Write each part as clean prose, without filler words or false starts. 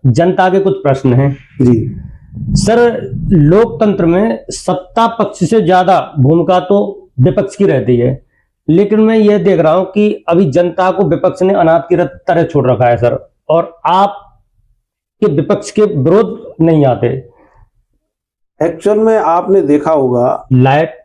जनता के कुछ प्रश्न हैं जी सर। लोकतंत्र में सत्ता पक्ष से ज्यादा भूमिका तो विपक्ष की रहती है, लेकिन मैं ये देख रहा हूं कि अभी जनता को विपक्ष ने अनाथ की तरह छोड़ रखा है सर, और आप के विपक्ष के विरोध नहीं आते। एक्चुअल में आपने देखा होगा, लाइट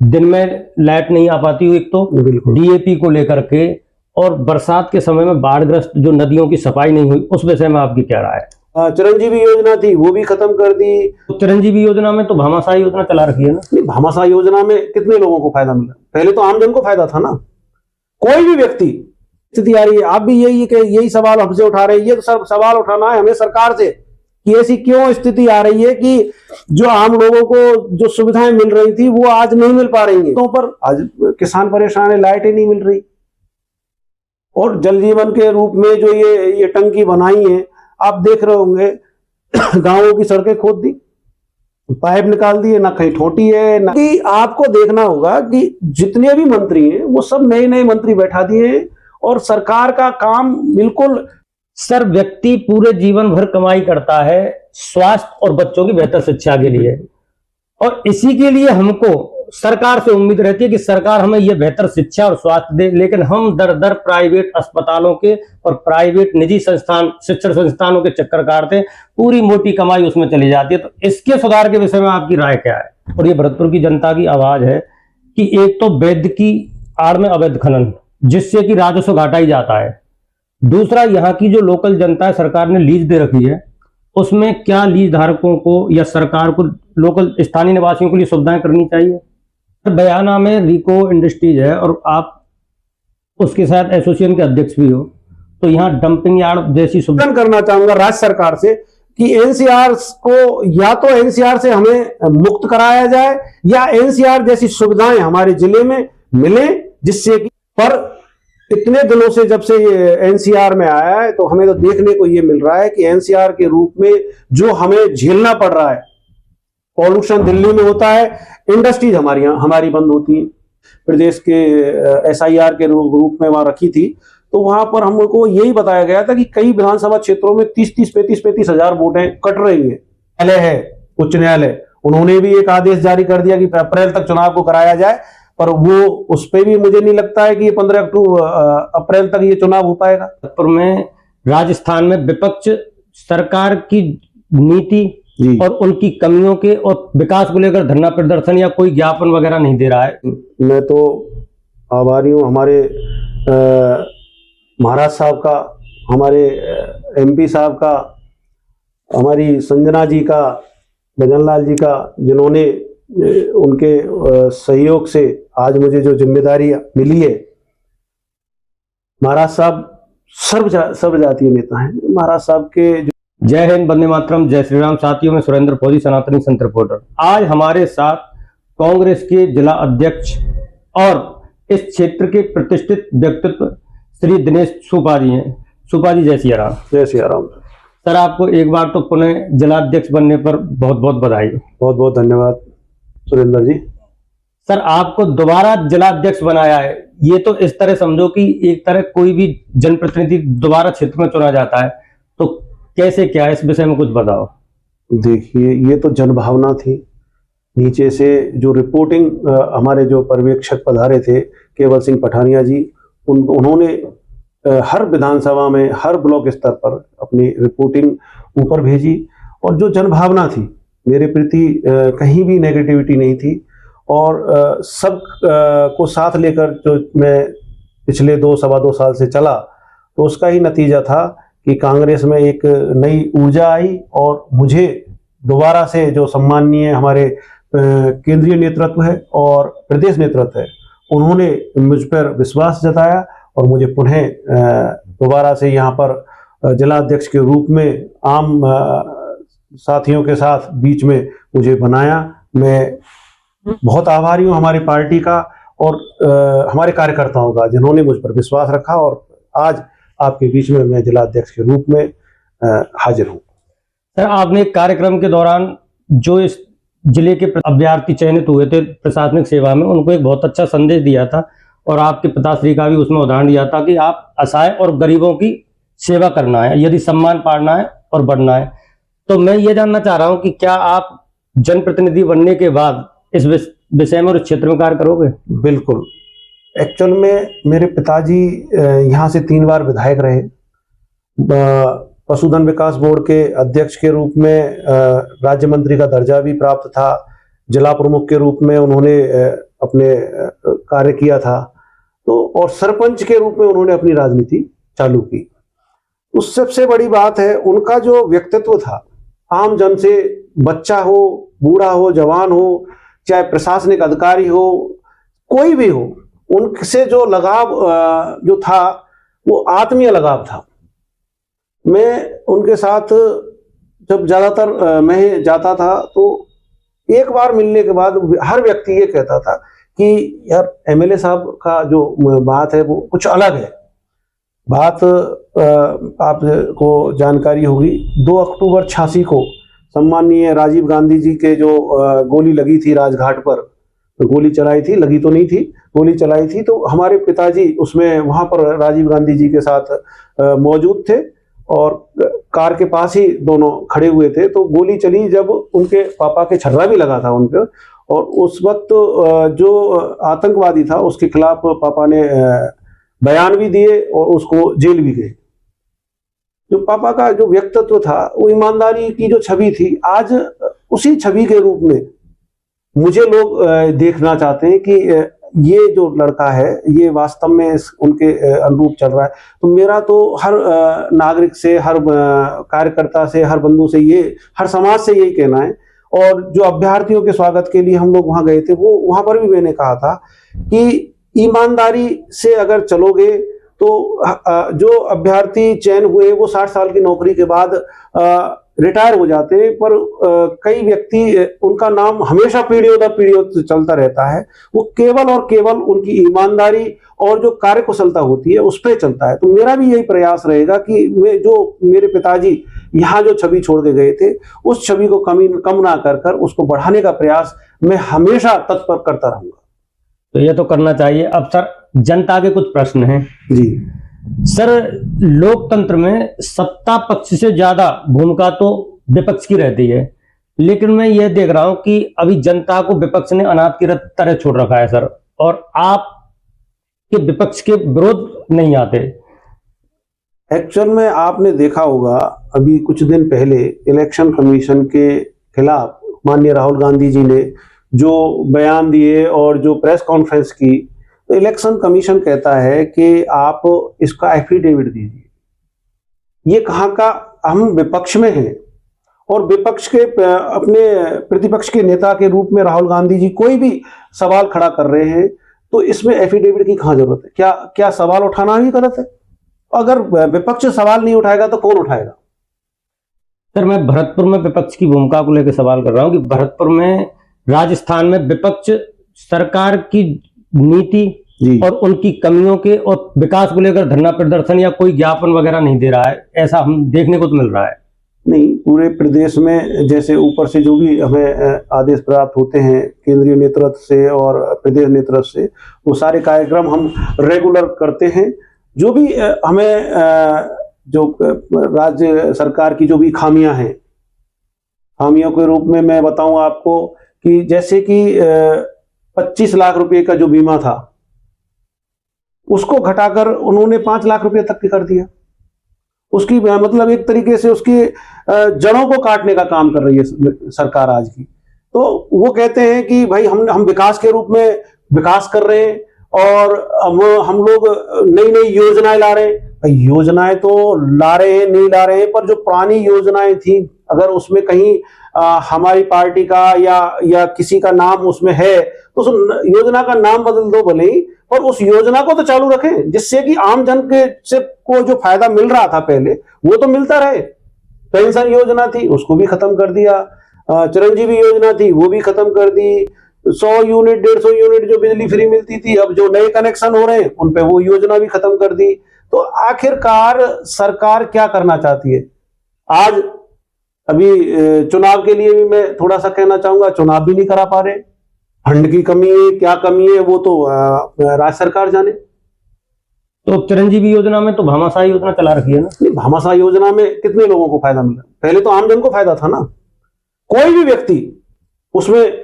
दिन में लाइट नहीं आ पाती हुई, एक तो बिल्कुल डीएपी को लेकर के, और बरसात के समय में बाढ़ग्रस्त जो नदियों की सफाई नहीं हुई, उस विषय में आपकी क्या राय है? चिरंजीवी योजना थी वो भी खत्म कर दी। तो चिरंजीवी योजना में तो भामाशाही योजना चला रखी है ना। नहीं, भामाशाह योजना में कितने लोगों को फायदा मिला? पहले तो आमजन को फायदा था ना। कोई भी व्यक्ति स्थिति आ रही है, आप भी यही सवाल हमसे उठा रहे हैं। ये तो सब सवाल उठाना है हमें सरकार से कि ऐसी क्यों स्थिति आ रही है कि जो आम लोगों को जो सुविधाएं मिल रही थी वो आज नहीं मिल पा रही है। तो पर आज किसान परेशान है, लाइटें नहीं मिल रही। और जल जीवन के रूप में जो ये टंकी बनाई है, आप देख रहे होंगे गांवों की सड़कें खोद दी, पाइप निकाल दिए, ना कहीं ठोटी है ना। कि आपको देखना होगा कि जितने भी मंत्री हैं वो सब नए नए मंत्री बैठा दिए हैं, और सरकार का काम बिल्कुल सर, व्यक्ति पूरे जीवन भर कमाई करता है स्वास्थ्य और बच्चों की बेहतर शिक्षा के लिए, और इसी के लिए हमको सरकार से उम्मीद रहती है कि सरकार हमें यह बेहतर शिक्षा और स्वास्थ्य दे, लेकिन हम दर दर प्राइवेट अस्पतालों के और प्राइवेट निजी संस्थान शिक्षण संस्थानों के चक्कर काटते, पूरी मोटी कमाई उसमें चली जाती है। तो इसके सुधार के विषय में आपकी राय क्या है? और ये भरतपुर की जनता की आवाज है कि एक तो वैध की आड़ में अवैध खनन, जिससे कि राजस्व घाटा ही जाता है। दूसरा, यहाँ की जो लोकल जनता है, सरकार ने लीज दे रखी है, उसमें क्या लीज धारकों को या सरकार को लोकल स्थानीय निवासियों के लिए सुविधाएं करनी चाहिए। बयाना में रिको इंडस्ट्रीज है और आप उसके साथ एसोसिएशन के अध्यक्ष भी हो, तो यहाँ डंपिंग यार्ड जैसी सुविधा करना चाहूंगा राज्य सरकार से कि एनसीआर को या तो एनसीआर से हमें मुक्त कराया जाए, या एनसीआर जैसी सुविधाएं हमारे जिले में मिले, जिससे कि पर इतने दिनों से जब से ये एनसीआर में आया है तो हमें तो देखने को ये मिल रहा है कि एनसीआर के रूप में जो हमें झेलना पड़ रहा है, पॉल्यूशन दिल्ली में होता है, इंडस्ट्रीज हमारी बंद होती है। प्रदेश के एसआईआर के रूप में वहां रखी थी, तो वहां पर हमको यही बताया गया था कि कई विधानसभा क्षेत्रों में 35 हजार वोटें कट रही हैं। न्यायालय है, उच्च न्यायालय, उन्होंने भी एक आदेश जारी कर दिया कि अप्रैल तक चुनाव को कराया जाए, पर वो उस पर भी मुझे नहीं लगता है कि ये 15 अप्रैल तक ये चुनाव हो पाएगा। भरतपुर में राजस्थान में विपक्ष सरकार की नीति और उनकी कमियों के और विकास को लेकर धरना प्रदर्शन या कोई ज्ञापन वगैरह नहीं दे रहा है। मैं तो आभारी हूँ हमारे महाराज साहब का, हमारे एमपी साहब का, हमारी संजना जी का, भजनलाल जी का, जिन्होंने उनके सहयोग से आज मुझे जो जिम्मेदारी मिली है। महाराज साहब सर्व जातीय नेता हैं। महाराज साहब के जय हिंद, वंदे मातरम, जय श्री राम। साथियों में सुरेंद्र फौजी, सनातनी संत रिपोर्टर। आज हमारे साथ कांग्रेस के जिला अध्यक्ष और इस क्षेत्र के प्रतिष्ठित व्यक्तित्व श्री दिनेश सूपा जी हैं। सूपा जी, जय सिया राम। जय सिया राम। सर, आपको एक बार तो पुनः जिला अध्यक्ष बनने पर बहुत बहुत बधाई। बहुत बहुत धन्यवाद सुरेंद्र जी। सर, आपको दोबारा जिला अध्यक्ष बनाया है, ये तो इस तरह समझो कि एक तरह कोई भी जनप्रतिनिधि दोबारा क्षेत्र में चुना जाता है, तो कैसे क्या है, इस विषय में कुछ बताओ। देखिए, ये तो जनभावना थी। नीचे से जो रिपोर्टिंग हमारे जो पर्यवेक्षक पधारे थे केवल सिंह पठानिया जी, उन्होंने हर विधानसभा में हर ब्लॉक स्तर पर अपनी रिपोर्टिंग ऊपर भेजी, और जो जनभावना थी मेरे प्रति कहीं भी नेगेटिविटी नहीं थी, और सब को साथ लेकर जो मैं पिछले 2-2.25 साल से चला, तो उसका ही नतीजा था कि कांग्रेस में एक नई ऊर्जा आई, और मुझे दोबारा से जो सम्माननीय हमारे केंद्रीय नेतृत्व है और प्रदेश नेतृत्व है, उन्होंने मुझ पर विश्वास जताया और मुझे पुनः दोबारा से यहाँ पर जिला अध्यक्ष के रूप में आम साथियों के साथ बीच में मुझे बनाया। मैं बहुत आभारी हूँ हमारी पार्टी का और हमारे कार्यकर्ताओं का, जिन्होंने मुझ पर विश्वास रखा, और आज आपके बीच में मैं जिला अध्यक्ष के रूप में हाजिर हूँ। सर, आपने एक कार्यक्रम के दौरान जो इस जिले के अभ्यर्थी चयनित हुए थे प्रशासनिक सेवा में, उनको एक बहुत अच्छा संदेश दिया था, और आपके पिताश्री का भी उसमें उदाहरण दिया था कि आप असहाय और गरीबों की सेवा करना है, यदि सम्मान पाना है और बढ़ना है। तो मैं ये जानना चाह रहा हूं कि क्या आप जनप्रतिनिधि बनने के बाद इस विषय में और इस क्षेत्र में कार्य करोगे? बिल्कुल। एक्चुअल में मेरे पिताजी यहाँ से 3 बार विधायक रहे। पशुधन विकास बोर्ड के अध्यक्ष के रूप में राज्य मंत्री का दर्जा भी प्राप्त था। जिला प्रमुख के रूप में उन्होंने अपने कार्य किया था। तो और सरपंच के रूप में उन्होंने अपनी राजनीति चालू की। उस सबसे बड़ी बात है उनका जो व्यक्तित्व था, आम जन से, बच्चा हो, बूढ़ा हो, जवान हो, चाहे प्रशासनिक अधिकारी हो, कोई भी हो, उनसे जो लगाव जो था वो आत्मीय लगाव था। मैं उनके साथ जब ज़्यादातर मैं जाता था तो एक बार मिलने के बाद हर व्यक्ति ये कहता था कि यार एमएलए साहब का जो बात है वो कुछ अलग है। बात आपको जानकारी होगी 2 अक्टूबर 86 को सम्माननीय राजीव गांधी जी के जो गोली लगी थी राजघाट पर, तो गोली चलाई थी, लगी तो नहीं थी, गोली चलाई थी, तो हमारे पिताजी उसमें वहां पर राजीव गांधी जी के साथ मौजूद थे और कार के पास ही दोनों खड़े हुए थे। तो गोली चली जब उनके पापा के छर्रा भी लगा था उनके, और उस वक्त जो आतंकवादी था उसके खिलाफ पापा ने बयान भी दिए और उसको जेल भी गए। जो पापा का जो व्यक्तित्व था, वो ईमानदारी की जो छवि थी, आज उसी छवि के रूप में मुझे लोग देखना चाहते हैं कि ये जो लड़का है ये वास्तव में उनके अनुरूप चल रहा है। तो मेरा तो हर नागरिक से, हर कार्यकर्ता से, हर बंधु से, ये हर समाज से यही कहना है। और जो अभ्यर्थियों के स्वागत के लिए हम लोग वहां गए थे, वो वहां पर भी मैंने कहा था कि ईमानदारी से अगर चलोगे तो जो अभ्यर्थी चयन हुए वो 60 साल की नौकरी के बाद रिटायर हो जाते हैं, पर कई व्यक्ति उनका नाम हमेशा पीढ़ियों दर पीढ़ियों चलता रहता है। वो केवल और केवल उनकी ईमानदारी और जो कार्यकुशलता होती है उस पर चलता है। तो मेरा भी यही प्रयास रहेगा कि मैं जो मेरे पिताजी यहाँ जो छवि छोड़ के गए थे, उस छवि को कम ना कर उसको बढ़ाने का प्रयास मैं हमेशा तत्पर करता रहूंगा। तो ये तो करना चाहिए। अब सर, जनता के कुछ प्रश्न हैं। जी सर, लोकतंत्र में सत्ता पक्ष से ज्यादा भूमिका तो विपक्ष की रहती है, लेकिन मैं ये देख रहा हूं कि अभी जनता को विपक्ष ने अनाथ की तरह छोड़ रखा है सर, और आप के विपक्ष के विरोध नहीं आते। एक्चुअल में आपने देखा होगा अभी कुछ दिन पहले इलेक्शन कमीशन के खिलाफ माननीय राहुल गांधी जी ने जो बयान दिए और जो प्रेस कॉन्फ्रेंस की, तो इलेक्शन कमीशन कहता है कि आप इसका एफिडेविट दीजिए। ये कहाँ का, हम विपक्ष में हैं और विपक्ष के अपने प्रतिपक्ष के नेता के रूप में राहुल गांधी जी कोई भी सवाल खड़ा कर रहे हैं, तो इसमें एफिडेविट की कहाँ जरूरत है? क्या सवाल उठाना ही गलत है? अगर विपक्ष सवाल नहीं उठाएगा तो कौन उठाएगा? सर, मैं भरतपुर में विपक्ष की भूमिका को लेकर सवाल कर रहा हूं कि भरतपुर में, राजस्थान में विपक्ष सरकार की नीति और उनकी कमियों के और विकास को लेकर धरना प्रदर्शन या कोई ज्ञापन वगैरह नहीं दे रहा है, ऐसा हम देखने को तो मिल रहा है। नहीं, पूरे प्रदेश में जैसे ऊपर से जो भी हमें आदेश प्राप्त होते हैं केंद्रीय नेतृत्व से और प्रदेश नेतृत्व से, वो सारे कार्यक्रम हम रेगुलर करते हैं। जो भी हमें जो राज्य सरकार की जो भी खामियां हैं, खामियों के रूप में मैं बताऊं आपको कि जैसे कि 25 लाख रुपए का जो बीमा था उसको घटाकर उन्होंने 5 लाख रुपए तक कर दिया। उसकी मतलब एक तरीके से उसकी जड़ों को काटने का काम कर रही है सरकार आज की। तो वो कहते हैं कि भाई हम विकास के रूप में विकास कर रहे हैं और हम लोग नई नई योजनाएं ला रहे हैं। योजनाएं तो ला रहे हैं, नहीं ला रहे हैं, पर जो पुरानी योजनाएं थी अगर उसमें कहीं हमारी पार्टी का या किसी का नाम उसमें है तो उस योजना का नाम बदल दो भले ही, पर उस योजना को तो चालू रखें जिससे कि आम जन के को जो फायदा मिल रहा था पहले वो तो मिलता रहे। पेंशन योजना थी उसको भी खत्म कर दिया, चिरंजीवी योजना थी वो भी खत्म कर दी, 100 यूनिट 150 यूनिट जो बिजली फ्री मिलती थी, अब जो नए कनेक्शन हो रहे हैं उन पे वो योजना भी खत्म कर दी। तो आखिरकार सरकार क्या करना चाहती है? आज अभी चुनाव के लिए भी मैं थोड़ा सा कहना चाहूंगा, चुनाव भी नहीं करा पा रहे। फंड की कमी है, क्या कमी है वो तो राज्य सरकार जाने। तो चिरंजीवी योजना में तो भामाशाही योजना चला रखी है ना। नहीं, भामाशाह योजना में कितने लोगों को फायदा मिला? पहले तो आमजन को फायदा था ना। कोई भी व्यक्ति उसमें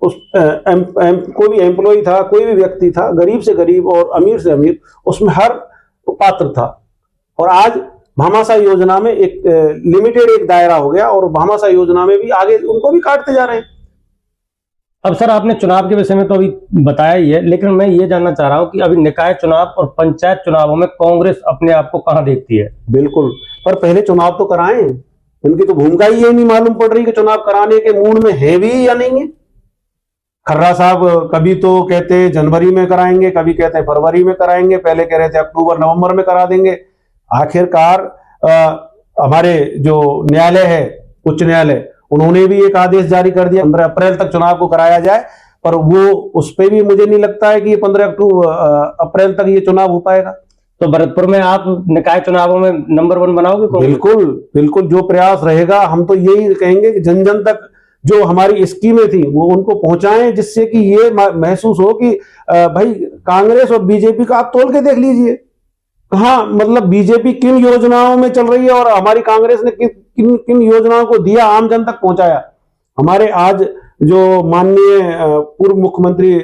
कोई भी एम्प्लॉय था, कोई भी व्यक्ति था, गरीब से गरीब और अमीर से अमीर, उसमें हर पात्र था। और आज भामाशाह योजना में एक लिमिटेड एक दायरा हो गया और भामाशाह योजना में भी आगे उनको भी काटते जा रहे हैं। अब सर आपने चुनाव के विषय में तो अभी बताया ही है, लेकिन मैं ये जानना चाह रहा हूं कि अभी निकाय चुनाव और पंचायत चुनावों में कांग्रेस अपने आप को कहां देखती है? बिल्कुल, पर पहले चुनाव तो कराएं। इनकी तो भूमिका ही ये नहीं मालूम पड़ रही कि चुनाव कराने के मूड में है भी या नहीं है। खर्रा साहब कभी तो कहते हैं जनवरी में कराएंगे, कभी कहते हैं फरवरी में कराएंगे, पहले कह रहे थे अक्टूबर नवंबर में करा देंगे। आखिरकार हमारे जो न्यायालय है, उच्च न्यायालय, उन्होंने भी एक आदेश जारी कर दिया 15 अप्रैल तक चुनाव को कराया जाए, पर वो उस पर भी मुझे नहीं लगता है कि ये 15 अप्रैल तक ये चुनाव हो पाएगा। तो भरतपुर में आप निकाय चुनावों में नंबर 1 बनाओगे? बिल्कुल बिल्कुल, जो प्रयास रहेगा हम तो यही कहेंगे कि जन जन तक जो हमारी स्कीमें थी वो उनको पहुंचाएं, जिससे कि ये महसूस हो कि भाई कांग्रेस और बीजेपी का आप तोल के देख लीजिए, हाँ, मतलब बीजेपी किन योजनाओं में चल रही है और हमारी कांग्रेस ने किन किन योजनाओं को दिया, आम जन तक पहुंचाया। हमारे आज जो माननीय पूर्व मुख्यमंत्री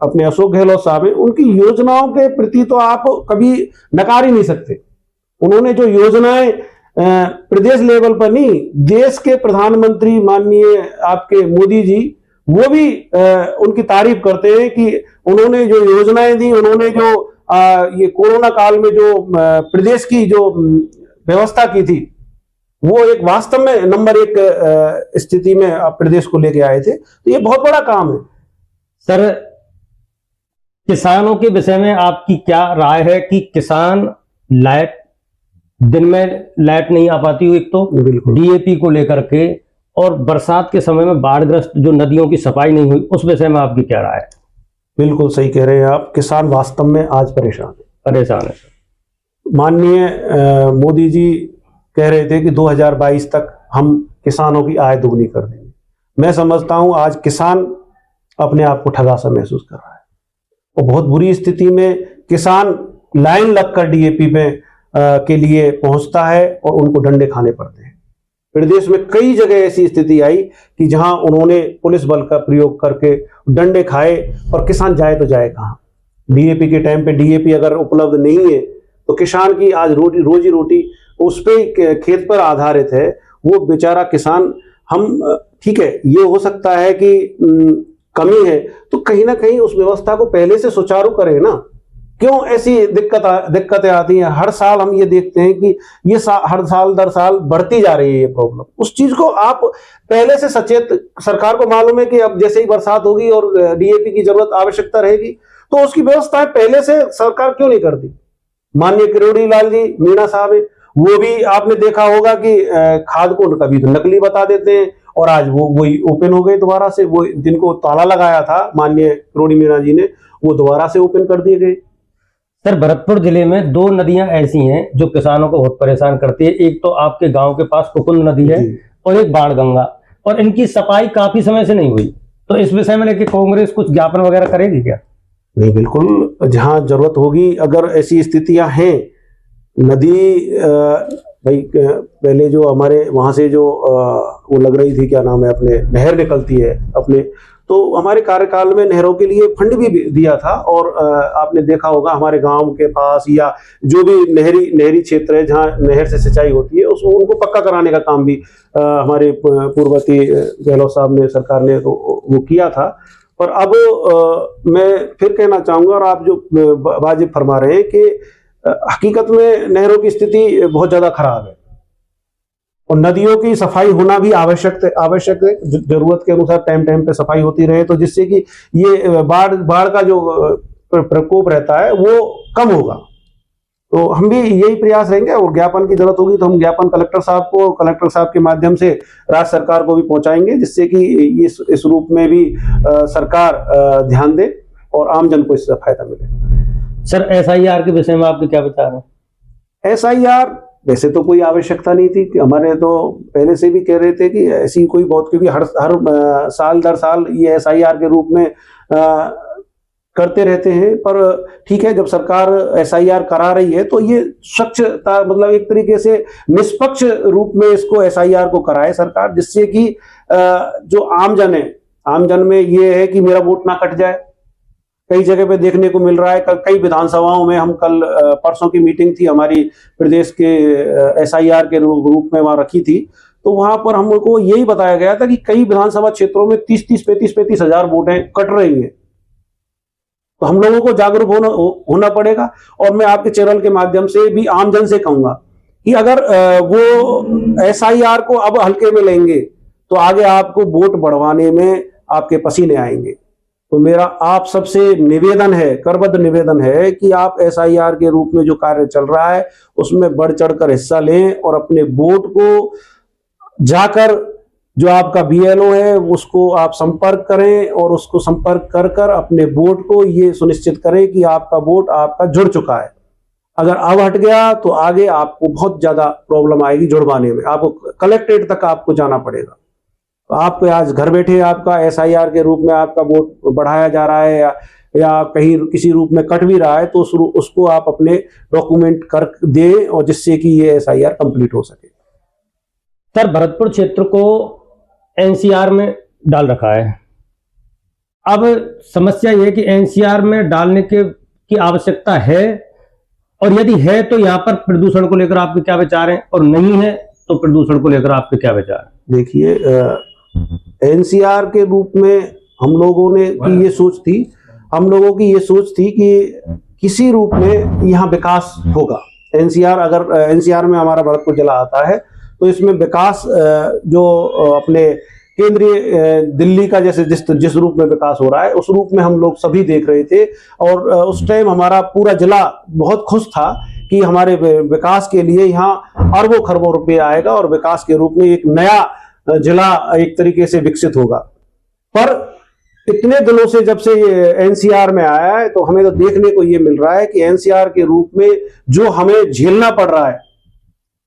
अपने अशोक गहलोत साहब हैं, उनकी योजनाओं के प्रति तो आप कभी नकार ही नहीं सकते। उन्होंने जो योजनाएं प्रदेश लेवल पर नहीं, देश के प्रधानमंत्री माननीय आपके मोदी जी, वो भी उनकी तारीफ करते हैं कि उन्होंने जो योजनाएं दी, उन्होंने जो ये कोरोना काल में जो प्रदेश की जो व्यवस्था की थी, वो एक वास्तव में नंबर 1 स्थिति में प्रदेश को लेके आए थे। तो ये बहुत बड़ा काम है। सर, किसानों के विषय में आपकी क्या राय है कि किसान लाइट, दिन में लाइट नहीं आ पाती हुई, एक तो डीएपी को लेकर के, और बरसात के समय में बाढ़ग्रस्त जो नदियों की सफाई नहीं हुई, उस विषय में आपकी क्या राय है? बिल्कुल सही कह रहे हैं आप, किसान वास्तव में आज परेशान है। माननीय मोदी जी कह रहे थे कि 2022 तक हम किसानों की आय दुगनी कर देंगे। मैं समझता हूं आज किसान अपने आप को ठगा सा महसूस कर रहा है और बहुत बुरी स्थिति में किसान लाइन लगकर डीएपी में के लिए पहुंचता है और उनको डंडे खाने पड़ते हैं। प्रदेश में कई जगह ऐसी स्थिति आई कि जहां उन्होंने पुलिस बल का प्रयोग करके डंडे खाए, और किसान जाए तो जाए कहां? डीएपी के टाइम पे डीएपी अगर उपलब्ध नहीं है तो किसान की आज रोजी रोटी उस पे खेत पर आधारित है। वो बेचारा किसान, हम ठीक है, ये हो सकता है कि कमी है, तो कहीं ना कहीं उस व्यवस्था को पहले से सुचारू करें ना। क्यों ऐसी दिक्कतें आती हैं? हर साल हम ये देखते हैं कि ये हर साल दर साल बढ़ती जा रही है ये प्रॉब्लम। उस चीज को आप पहले से सचेत, सरकार को मालूम है कि अब जैसे ही बरसात होगी और डीएपी की जरूरत आवश्यकता रहेगी, तो उसकी व्यवस्था पहले से सरकार क्यों नहीं करती? माननीय किरोड़ी लाल जी मीणा साहब है, वो भी आपने देखा होगा कि खाद को कभी तो नकली बता देते हैं, और आज वो वही ओपन हो गए दोबारा से। वो जिनको ताला लगाया था माननीय किरोड़ी मीणा जी ने, वो दोबारा से ओपन कर दिए गए। सर, भरतपुर जिले में 2 नदियां ऐसी हैं जो किसानों को बहुत परेशान करती है। एक तो आपके गांव के पास कुकुंद नदी है और एक बाणगंगा, और इनकी सफाई काफी समय से नहीं हुई। तो इस विषय में लेके कांग्रेस कुछ ज्ञापन वगैरह करेगी क्या? नहीं, बिल्कुल, जहां जरूरत होगी, अगर ऐसी स्थितियां हैं, नदी भाई पहले जो हमारे वहां से जो वो लग रही थी, क्या नाम है, अपने नहर निकलती है अपने, तो हमारे कार्यकाल में नहरों के लिए फंड भी दिया था। और आपने देखा होगा हमारे गांव के पास या जो भी नहरी क्षेत्र है जहां नहर से सिंचाई होती है, उसको उनको पक्का कराने का काम भी हमारे पूर्ववर्ती गहलोत साहब ने, सरकार ने वो किया था। पर अब मैं फिर कहना चाहूंगा, और आप जो वाजिब फरमा रहे हैं कि हकीकत में नहरों की स्थिति बहुत ज्यादा खराब है और नदियों की सफाई होना भी आवश्यक है। जरूरत के अनुसार टाइम पे सफाई होती रहे, तो जिससे कि ये बाढ़ का जो प्रकोप रहता है वो कम होगा। तो हम भी यही प्रयास रहेंगे, और ज्ञापन की जरूरत होगी तो हम ज्ञापन कलेक्टर साहब को, कलेक्टर साहब के माध्यम से राज्य सरकार को भी पहुंचाएंगे, जिससे कि इस रूप में भी सरकार ध्यान दे और आमजन को इससे फायदा मिले। सर, एसआईआर के विषय में आपके क्या विचार है? एसआईआर वैसे तो कोई आवश्यकता नहीं थी, कि हमारे तो पहले से भी कह रहे थे कि ऐसी कोई बहुत, क्योंकि हर साल दर साल ये एसआईआर के रूप में करते रहते हैं। पर ठीक है, जब सरकार SIR करा रही है तो ये स्वच्छता मतलब एक तरीके से निष्पक्ष रूप में इसको SIR को कराए सरकार, जिससे कि जो आमजन है, आमजन में ये है कि मेरा वोट ना कट जाए। कई जगह पे देखने को मिल रहा है, कई विधानसभाओं में हम कल परसों की मीटिंग थी हमारी प्रदेश के SIR के रूप में वहां रखी थी, तो वहां पर हमको यही बताया गया था कि कई विधानसभा क्षेत्रों में 35 हजार वोटें कट रही हैं। तो हम लोगों को जागरूक होना पड़ेगा। और मैं आपके चैनल के माध्यम से भी आमजन से कहूंगा कि अगर वो SIR को अब हल्के में लेंगे तो आगे आपको वोट बढ़वाने में आपके पसीने आएंगे। तो मेरा आप सबसे निवेदन है, करबद्ध निवेदन है कि आप SIR के रूप में जो कार्य चल रहा है उसमें बढ़ चढ़कर हिस्सा लें और अपने वोट को जाकर जो आपका BLO है उसको आप संपर्क करें और उसको संपर्क कर कर अपने वोट को ये सुनिश्चित करें कि आपका वोट आपका जुड़ चुका है। अगर अब हट गया तो आगे आपको बहुत ज्यादा प्रॉब्लम आएगी जुड़वाने में, आपको कलेक्ट्रेट तक आपको जाना पड़ेगा। तो आपको आज घर बैठे आपका SIR के रूप में आपका वोट बढ़ाया जा रहा है या कहीं किसी रूप में कट भी रहा है तो उसको आप अपने डॉक्यूमेंट कर दें और जिससे कि ये SIR कंप्लीट हो सके। सर, भरतपुर क्षेत्र को NCR में डाल रखा है। अब समस्या यह है कि NCR में डालने की आवश्यकता है, और यदि है तो यहाँ पर प्रदूषण को लेकर आपके क्या विचार हैं, और नहीं है तो प्रदूषण को लेकर आपके क्या विचार हैं? देखिए, NCR के रूप में हम लोगों की ये सोच थी कि किसी रूप में यहाँ विकास होगा। NCR में हमारा भरतपुर जिला आता है तो इसमें विकास जो अपने केंद्रीय दिल्ली का जैसे जिस रूप में विकास हो रहा है उस रूप में हम लोग सभी देख रहे थे। और उस टाइम हमारा पूरा जिला बहुत खुश था कि हमारे विकास के लिए यहाँ अरबों खरबों रुपये आएगा और विकास के रूप में एक नया जिला एक तरीके से विकसित होगा। पर इतने दिनों से जब से ये NCR में आया है तो हमें तो देखने को ये मिल रहा है कि NCR के रूप में जो हमें झेलना पड़ रहा है,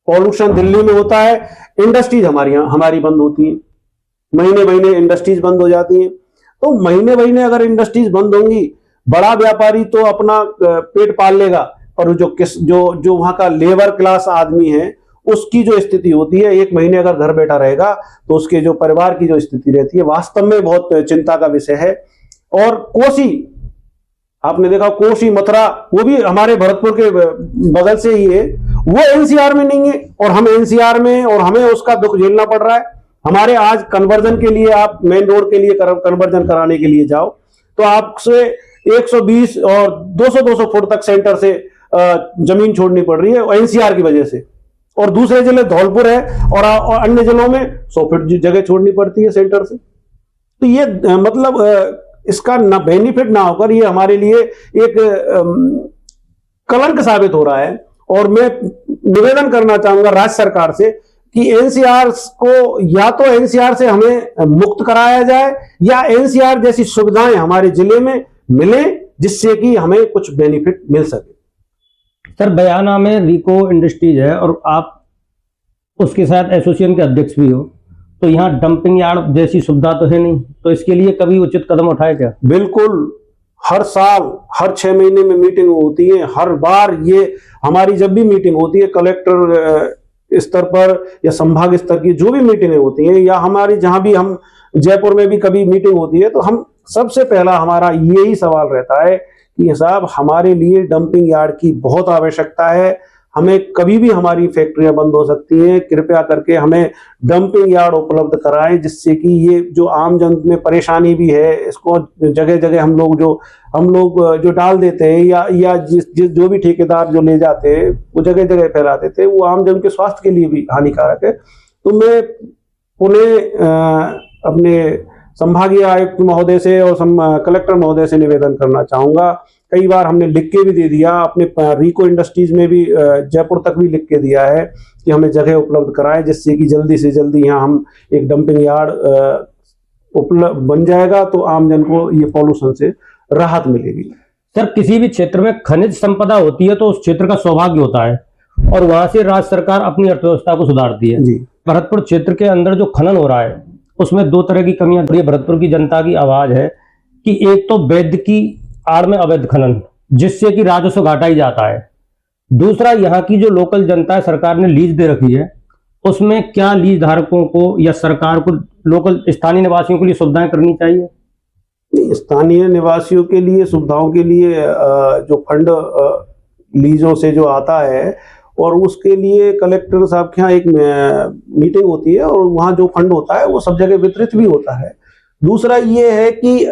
पॉल्यूशन दिल्ली में होता है, इंडस्ट्रीज हमारी बंद होती हैं, महीने महीने इंडस्ट्रीज बंद हो जाती हैं। तो महीने महीने अगर इंडस्ट्रीज बंद होंगी, बड़ा व्यापारी तो अपना पेट पाल लेगा, और जो वहां का लेबर क्लास आदमी है उसकी जो स्थिति होती है, एक महीने अगर घर बैठा रहेगा तो उसके जो परिवार की जो स्थिति रहती है वास्तव में बहुत चिंता का विषय है। और कोसी, आपने देखा कोसी मथुरा, वो भी हमारे भरतपुर के बगल से ही है, वो NCR में नहीं है और हम NCR में, और हमें उसका दुख झेलना पड़ रहा है। हमारे आज कन्वर्जन के लिए, आप मेन रोड के लिए कन्वर्जन कराने के लिए जाओ तो आपसे 120 और 200 फुट तक सेंटर से जमीन छोड़नी पड़ रही है NCR की वजह से, और दूसरे जिले धौलपुर है और अन्य जिलों में 100 फीट जगह छोड़नी पड़ती है सेंटर से। तो ये मतलब इसका ना बेनिफिट ना होकर ये हमारे लिए एक कलंक साबित हो रहा है। और मैं निवेदन करना चाहूंगा राज्य सरकार से कि NCR को या तो NCR से हमें मुक्त कराया जाए या NCR जैसी सुविधाएं हमारे जिले में मिले जिससे कि हमें कुछ बेनिफिट मिल सके। सर, बयाना में रिको इंडस्ट्रीज है और आप उसके साथ एसोसिएशन के अध्यक्ष भी हो, तो यहाँ डंपिंग यार्ड जैसी सुविधा तो है नहीं, तो इसके लिए कभी उचित कदम उठाए क्या? बिल्कुल, हर साल हर 6 महीने में मीटिंग होती है। हर बार ये हमारी जब भी मीटिंग होती है कलेक्टर स्तर पर या संभाग स्तर की जो भी मीटिंगें होती हैं, या हमारी जहां भी हम जयपुर में भी कभी मीटिंग होती है, तो हम सबसे पहला हमारा यही सवाल रहता है कि साहब हमारे लिए डंपिंग यार्ड की बहुत आवश्यकता है। हमें कभी भी हमारी फैक्ट्रियां बंद हो सकती हैं, कृपया करके हमें डंपिंग यार्ड उपलब्ध कराएं जिससे कि ये जो आम जन में परेशानी भी है इसको जगह जगह हम लोग जो डाल देते हैं या जो भी ठेकेदार जो ले जाते हैं वो जगह जगह फैला देते हैं, वो आम जन के स्वास्थ्य के लिए भी हानिकारक है। तो मैं पुनः अपने संभागीय आयुक्त महोदय से और कलेक्टर महोदय से निवेदन करना चाहूंगा। कई बार हमने लिख के भी दे दिया, अपने रिको इंडस्ट्रीज में भी जयपुर तक भी लिख के दिया है कि हमें जगह उपलब्ध कराएं जिससे कि जल्दी से जल्दी यहाँ हम एक डंपिंग यार्ड उपलब्ध बन जाएगा तो आमजन को ये पॉल्यूशन से राहत मिलेगी। सर, किसी भी क्षेत्र में खनिज संपदा होती है तो उस क्षेत्र का सौभाग्य होता है और वहां से राज्य सरकार अपनी अर्थव्यवस्था को सुधारती है। भरतपुर क्षेत्र के अंदर जो खनन हो रहा है उसमें 2 तरह की कमियां। भरतपुर की जनता की आवाज है कि एक तो वैद्य की आड़ में अवैध खनन, जिससे कि राजस्व घाटा ही जाता है। दूसरा, यहाँ की जो लोकल जनता है, सरकार ने लीज दे रखी है, उसमें क्या लीज धारकों को या सरकार को लोकल स्थानीय निवासियों के लिए सुविधाएं करनी चाहिए? स्थानीय निवासियों के लिए सुविधाओं के लिए जो फंड लीजों से जो आता है, और उसके लिए कलेक्टर साहब के यहाँ एक मीटिंग होती है और वहाँ जो फंड होता है वो सब जगह वितरित भी होता है। दूसरा ये है कि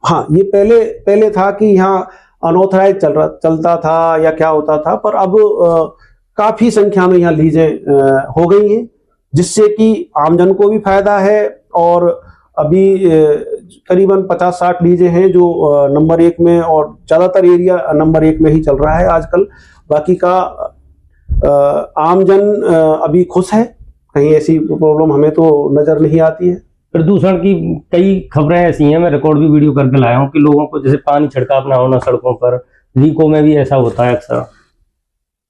हाँ, ये पहले था कि यहाँ अनऑथराइज चलता था या क्या होता था, पर अब काफी संख्या में यहाँ लीजें हो गई हैं, जिससे कि आमजन को भी फायदा है। और अभी करीबन 50-60 लीजें हैं जो नंबर 1 में, और ज्यादातर एरिया नंबर 1 में ही चल रहा है आजकल। बाकी का आमजन अभी खुश है, कहीं ऐसी प्रॉब्लम हमें तो नजर नहीं आती है। प्रदूषण की कई खबरें ऐसी हैं, मैं रिकॉर्ड भी वीडियो करके लाया हूँ, कि लोगों को जैसे पानी छिड़काव ना होना सड़कों पर, रीको में भी ऐसा होता है अक्सर।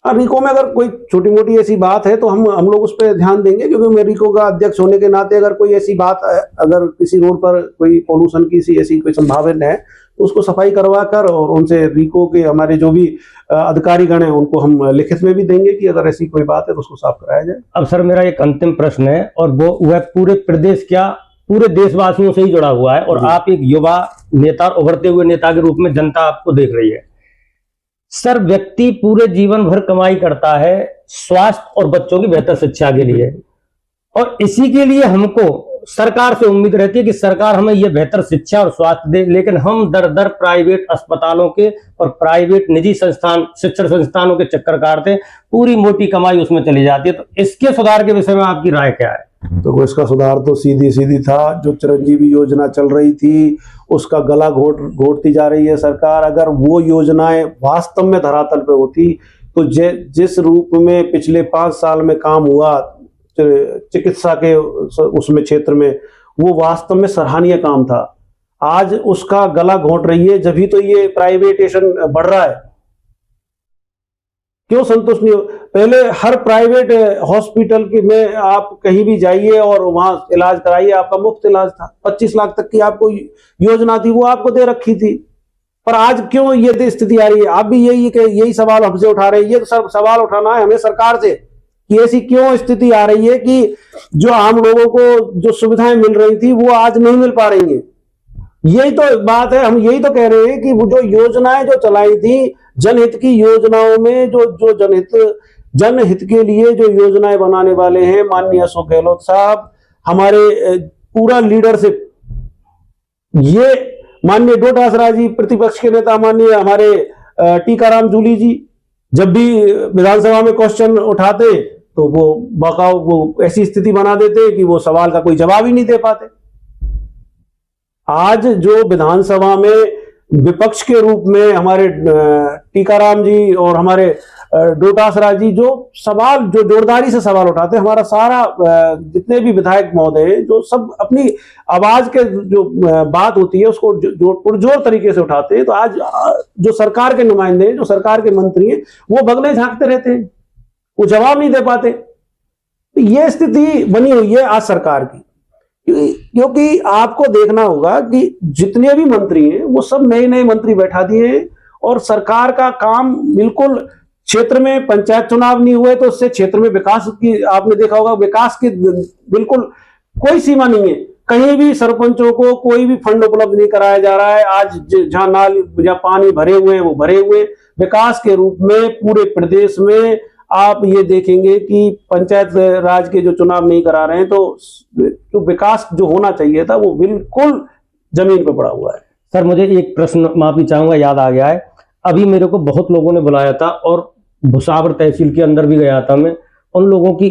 रीको में अगर कोई छोटी मोटी ऐसी बात है तो हम लोग उस पर ध्यान देंगे, क्योंकि मैं रीको का अध्यक्ष होने के नाते अगर कोई ऐसी बात है, अगर किसी रोड पर कोई पोल्यूशन की ऐसी कोई संभावना है, तो उसको सफाई करवा कर और उनसे रीको के हमारे जो भी अधिकारीगण हैं उनको हम लिखित में भी देंगे कि अगर ऐसी कोई बात है तो उसको साफ कराया जाए। अब सर, मेरा एक अंतिम प्रश्न है, और वो वह पूरे प्रदेश क्या पूरे देशवासियों से ही जुड़ा हुआ है, और आप एक युवा नेता, उभरते हुए नेता के रूप में जनता आपको देख रही है। सर, व्यक्ति पूरे जीवन भर कमाई करता है स्वास्थ्य और बच्चों की बेहतर शिक्षा के लिए, और इसी के लिए हमको सरकार से उम्मीद रहती है कि सरकार हमें यह बेहतर शिक्षा और स्वास्थ्य दे, लेकिन हम दर दर प्राइवेट अस्पतालों के और प्राइवेट निजी संस्थान, शिक्षण संस्थानों के चक्कर काटते हैं, पूरी मोटी कमाई उसमें चली जाती है। तो इसके सुधार के विषय में आपकी राय क्या है? तो इसका सुधार तो सीधी था, जो चिरंजीवी योजना चल रही थी उसका गला घोटती जा रही है सरकार। अगर वो योजनाएं वास्तव में धरातल पे होती तो जिस रूप में पिछले 5 साल में काम हुआ चिकित्सा के उसमें क्षेत्र में, वो वास्तव में सराहनीय काम था। आज उसका गला घोंट रही है, जब ही तो ये प्राइवेटेशन बढ़ रहा है। क्यों संतुष्ट नहीं हो? पहले हर प्राइवेट हॉस्पिटल के में आप कहीं भी जाइए और वहां इलाज कराइए, आपका मुफ्त इलाज था। 25 लाख तक की आपको योजना थी, वो आपको दे रखी थी। पर आज क्यों ये स्थिति आ रही है? आप भी यही सवाल हमसे उठा रहे हैं। ये तो सवाल उठाना है हमें सरकार से कि ऐसी क्यों स्थिति आ रही है कि जो आम लोगों को जो सुविधाएं मिल रही थी वो आज नहीं मिल पा रही हैं। यही तो बात है, हम यही तो कह रहे हैं कि वो जो योजनाएं जो चलाई थी, जनहित की योजनाओं में जो जनहित के लिए जो योजनाएं बनाने वाले हैं माननीय अशोक गहलोत साहब, हमारे पूरा लीडरशिप, ये माननीय डोटासरा जी, प्रतिपक्ष के नेता माननीय हमारे टीकाराम जूली जी, जब भी विधानसभा में क्वेश्चन उठाते तो वो ऐसी स्थिति बना देते कि वो सवाल का कोई जवाब ही नहीं दे पाते। आज जो विधानसभा में विपक्ष के रूप में हमारे टीकाराम जी और हमारे डोटासरा जी जो जोरदारी से सवाल उठाते, हमारा सारा जितने भी विधायक महोदय जो सब अपनी आवाज के जो बात होती है उसको जो पुरजोर तरीके से उठाते हैं, तो आज जो सरकार के नुमाइंदे, जो सरकार के मंत्री हैं, वो बगले झांकते रहते हैं, वो जवाब नहीं दे पाते। ये स्थिति बनी हुई है आज सरकार की, क्योंकि आपको देखना होगा कि जितने भी मंत्री हैं वो सब नए मंत्री बैठा दिए हैं, और सरकार का काम बिल्कुल, क्षेत्र में पंचायत चुनाव नहीं हुए तो उससे क्षेत्र में विकास की, आपने देखा होगा, विकास की बिल्कुल कोई सीमा नहीं है। कहीं भी सरपंचों को कोई भी फंड उपलब्ध नहीं कराया जा रहा है। आज जहां नाली, जहां पानी भरे हुए हैं वो भरे हुए। विकास के रूप में पूरे प्रदेश में आप ये देखेंगे कि पंचायत राज के जो चुनाव नहीं करा रहे हैं, तो विकास जो होना चाहिए था वो बिल्कुल जमीन पर पड़ा हुआ है। सर, मुझे एक प्रश्न माफी चाहूंगा, याद आ गया है। अभी मेरे को बहुत लोगों ने बुलाया था और भुसावर तहसील के अंदर भी गया था मैं। उन लोगों की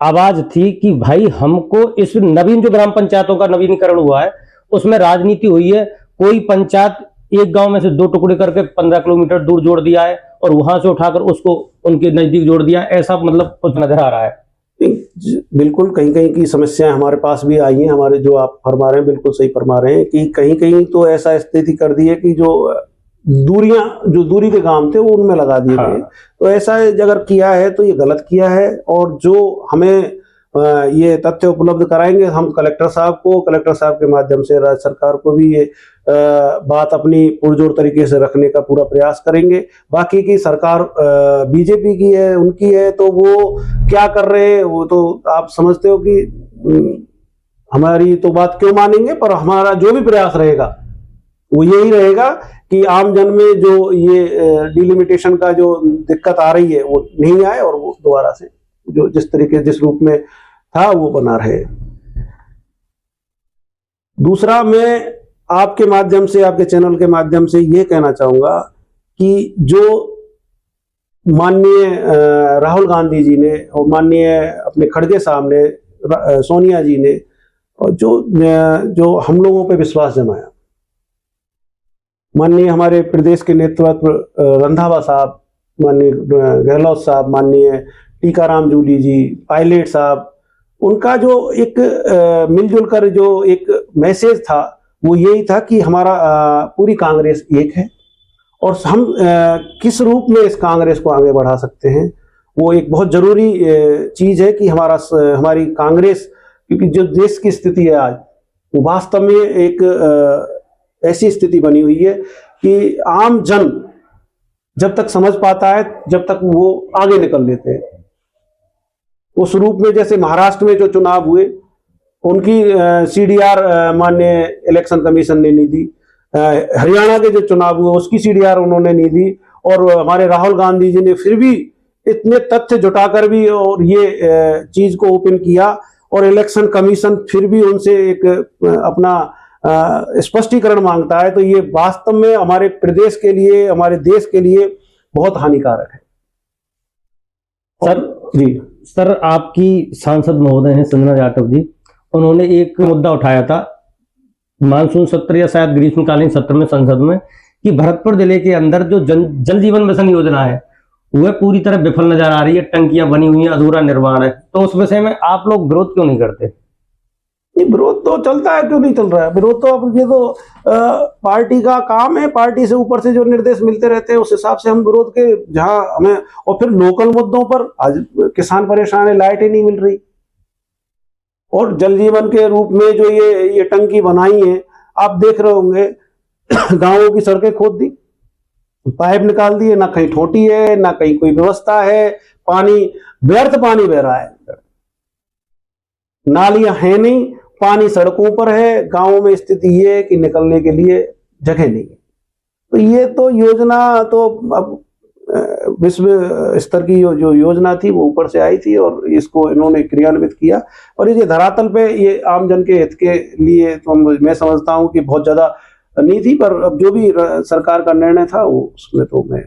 आवाज थी कि भाई हमको इस नवीन जो ग्राम पंचायतों का नवीनीकरण हुआ है उसमें राजनीति हुई है। कोई पंचायत एक गांव में से 2 टुकड़े करके 15 किलोमीटर दूर जोड़ दिया है और वहां से उठाकर उसको उनके नजदीक जोड़ दिया, ऐसा मतलब कुछ नजर आ रहा है। बिल्कुल कहीं की समस्याएं हमारे पास भी आई हैं। हमारे जो आप फरमा रहे हैं बिल्कुल सही फरमा रहे हैं कि कहीं तो ऐसा स्थिति कर दी है कि जो दूरी के काम थे वो उनमें लगा दिए गए। तो ऐसा अगर किया है तो ये गलत किया है, और जो हमें ये तथ्य उपलब्ध कराएंगे हम कलेक्टर साहब के माध्यम से राज्य सरकार को भी ये बात अपनी पुरजोर तरीके से रखने का पूरा प्रयास करेंगे। बाकी की सरकार बीजेपी की है, उनकी है, तो वो क्या कर रहे हैं वो तो आप समझते हो कि हमारी तो बात क्यों मानेंगे, पर हमारा जो भी प्रयास रहेगा वो यही रहेगा कि आम जन में जो ये डिलिमिटेशन का जो दिक्कत आ रही है वो नहीं आए और वो दोबारा से जो जिस रूप में था वो बना रहे। दूसरा, मैं आपके माध्यम से, आपके चैनल के माध्यम से ये कहना चाहूंगा कि जो माननीय राहुल गांधी जी ने और माननीय अपने खड़गे साहब ने, सोनिया जी ने, और जो हम लोगों पे विश्वास जमाया, माननीय हमारे प्रदेश के नेतृत्व रंधावा साहब, माननीय गहलोत साहब, माननीय टीकाराम जूली जी, पायलट साहब, उनका जो एक मिलजुल कर जो एक मैसेज था वो यही था कि हमारा पूरी कांग्रेस एक है और हम किस रूप में इस कांग्रेस को आगे बढ़ा सकते हैं, वो एक बहुत जरूरी चीज है कि हमारी कांग्रेस, क्योंकि जो देश की स्थिति है आज वो वास्तव में एक ऐसी स्थिति बनी हुई है कि आम जन जब तक समझ पाता है जब तक वो आगे निकल लेते हैं। उस रूप में जैसे महाराष्ट्र में जो चुनाव हुए उनकी सीडीआर माननीय इलेक्शन कमीशन ने नहीं दी, हरियाणा के जो चुनाव हुए उसकी सीडीआर उन्होंने नहीं दी, और हमारे राहुल गांधी जी ने फिर भी इतने तथ्य जुटाकर भी और ये चीज को ओपन किया और इलेक्शन कमीशन फिर भी उनसे एक अपना स्पष्टीकरण मांगता है, तो ये वास्तव में हमारे प्रदेश के लिए, हमारे देश के लिए बहुत हानिकारक है। सर जी, सर आपकी सांसद महोदय हैं संजना जाटव जी, उन्होंने एक मुद्दा उठाया था मानसून सत्र या शायद ग्रीष्मकालीन सत्र में संसद में कि भरतपुर जिले के अंदर जो जल जीवन मिशन योजना है वह पूरी तरह विफल नजर आ रही है, टंकियां बनी हुई हैं, अधूरा निर्माण है, तो उस विषय में आप लोग विरोध क्यों नहीं करते? विरोध तो चलता है, क्यों नहीं चल रहा है विरोध? तो अब ये तो पार्टी का काम है, पार्टी से ऊपर से जो निर्देश मिलते रहते हैं उस हिसाब से हम विरोध के जहां हमें, और फिर लोकल मुद्दों पर आज किसान परेशान है, लाइटें नहीं मिल रही, और जल जीवन के रूप में जो ये टंकी बनाई है आप देख रहे होंगे गांवों की सड़कें खोद दी, पाइप निकाल दिए, ना कहीं ठोटी है ना कहीं कोई व्यवस्था है, पानी व्यर्थ पानी बह रहा है, नालियां है नहीं, पानी सड़कों पर है, गांवों में स्थिति ये है कि निकलने के लिए जगह नहीं है। तो ये तो योजना तो अब विश्व स्तर की जो योजना थी वो ऊपर से आई थी और इसको इन्होंने क्रियान्वित किया, और ये धरातल पे ये आम जन के हित के लिए तो मैं समझता हूं कि बहुत ज्यादा नहीं थी, पर अब जो भी सरकार का निर्णय था वो उसमें तो मैं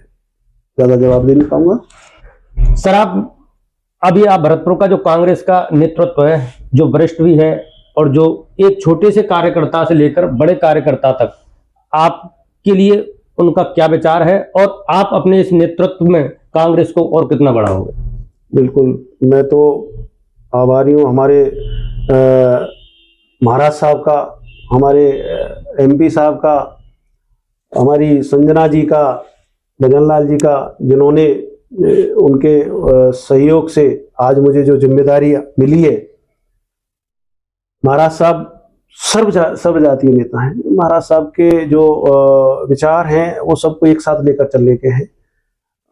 ज्यादा जवाब दे नहीं पाऊंगा। सर अभी आप भरतपुर का जो कांग्रेस का नेतृत्व है, जो वरिष्ठ भी है और जो एक छोटे से कार्यकर्ता से लेकर बड़े कार्यकर्ता तक, आपके लिए उनका क्या विचार है और आप अपने इस नेतृत्व में कांग्रेस को और कितना बढ़ाओगे? बिल्कुल, मैं तो आभारी हूँ हमारे महाराज साहब का, हमारे एमपी साहब का, हमारी संजना जी का, भजन लाल जी का, जिन्होंने उनके सहयोग से आज मुझे जो जिम्मेदारी मिली है। महाराज साहब सर्व जातीय नेता हैं, महाराज साहब के जो विचार हैं वो सबको एक साथ लेकर चलने के हैं,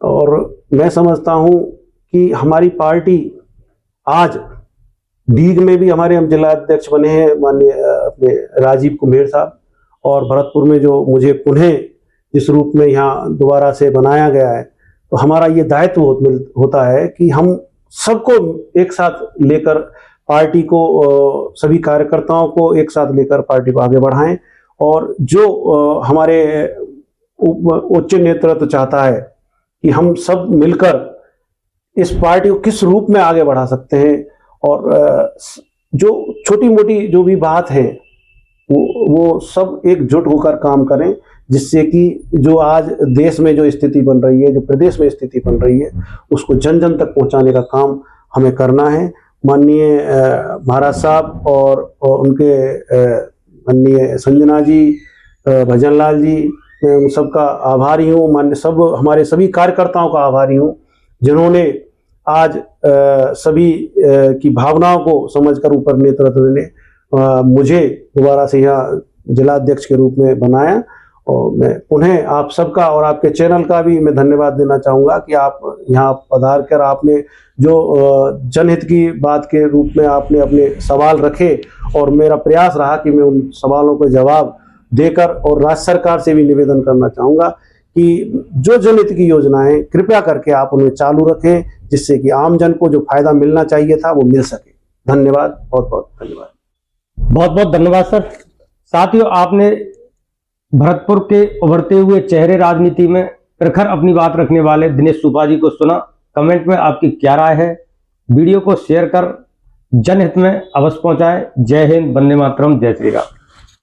और मैं समझता हूं कि हमारी पार्टी आज दीग में भी हमारे हम जिला अध्यक्ष बने हैं माननीय अपने राजीव कुम्हेर साहब, और भरतपुर में जो मुझे पुनः जिस रूप में यहाँ दोबारा से बनाया गया है, तो हमारा ये दायित्व होता है कि हम सबको एक साथ लेकर पार्टी को, सभी कार्यकर्ताओं को एक साथ लेकर पार्टी को आगे बढ़ाएं, और जो हमारे उच्च नेतृत्व चाहता है कि हम सब मिलकर इस पार्टी को किस रूप में आगे बढ़ा सकते हैं, और जो छोटी मोटी जो भी बात है वो सब एकजुट होकर काम करें, जिससे कि जो आज देश में जो स्थिति बन रही है, जो प्रदेश में स्थिति बन रही है, उसको जन जन तक पहुंचाने का काम हमें करना है। माननीय महाराज साहब और उनके माननीय संजना जी, भजन लाल जी, मैं उन सबका आभारी हूँ, मान्य सब हमारे सभी कार्यकर्ताओं का आभारी हूँ जिन्होंने आज सभी की भावनाओं को समझकर ऊपर नेतृत्व ने मुझे दोबारा से यहाँ जिलाध्यक्ष के रूप में बनाया। और मैं पुनः आप सबका और आपके चैनल का भी मैं धन्यवाद देना चाहूँगा कि आप यहाँ पधार कर आपने जो जनहित की बात के रूप में आपने अपने सवाल रखे, और मेरा प्रयास रहा कि मैं उन सवालों को जवाब देकर, और राज्य सरकार से भी निवेदन करना चाहूँगा कि जो जनहित की योजनाएं कृपया करके आप उन्हें चालू रखें, जिससे कि आम जन को जो फायदा मिलना चाहिए था वो मिल सके। धन्यवाद, बहुत बहुत धन्यवाद। बहुत बहुत धन्यवाद सर। साथियों, आपने भरतपुर के उभरते हुए चेहरे राजनीति में प्रखर अपनी बात रखने वाले दिनेश सुपा जी को सुना। कमेंट में आपकी क्या राय है? वीडियो को शेयर कर जनहित में अवश्य पहुंचाएं। जय हिंद, वंदे मातरम, जय श्री राम।